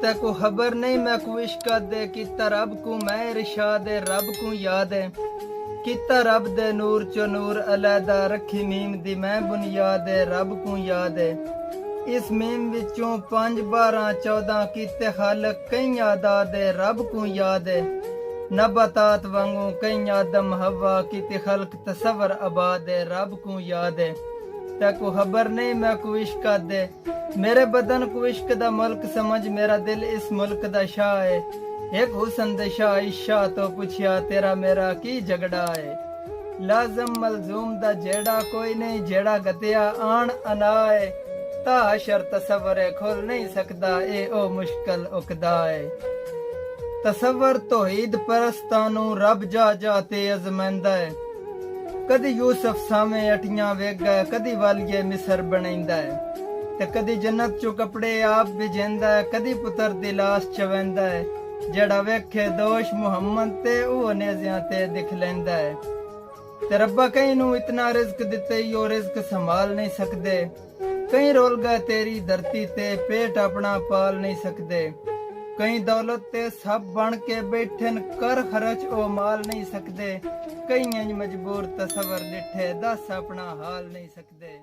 तेको खबर नहीं मैं को इश्क दे किता रब को मैं इरशाद रब को याद है किता रब दे नूर चो नूर अलैदा रखी मीम दी मैं बुनियाद है रब को याद है इस मीम विचों 5 12 14 किते खालक कई आदाद है रब को याद है नबातात वांगू कई आदम हवा किते खल्क तसवर आबाद है रब को याद है तेको खबर नहीं मैं को इश्क दे मेरे बदन को इश्क दा मुल्क समझ मेरा दिल इस मुल्क दा शाह है एक हुसन दे शाह इशा तो पुछया तेरा मेरा की झगड़ा है लाजम मलजूम दा जेड़ा कोई नहीं जेड़ा गतिया आन अना है ता हशर तसवर खोल नहीं सकदा ए ओ मुश्किल उकदा है तसवर तौहीद परस्तानू रब जा जाते अजमंदा है कदी यूसुफ सामे अठियां वेगा कदी वालिए मिसर बनाइंदा है ते कदी जन्नत चो कपड़े आप भिजेंदा है कदी पुत्र दी लाश चवेंदा है जेड़ा वेखे दोष मुहम्मद ते ओ नेज़ियां ते दिख लेंदा है ते रब्बा कई नू इतना रिज़्क दिते यो रिज़्क संभाल नहीं सकदे कई रोल गए तेरी धरती ते पेट अपना पाल नहीं सकदे कई दौलत ते सब बन के बैठन कर खर्च ओ माल नहीं सकदे कई मजबूर तसवर डिठे दस अपना हाल नहीं सकदे।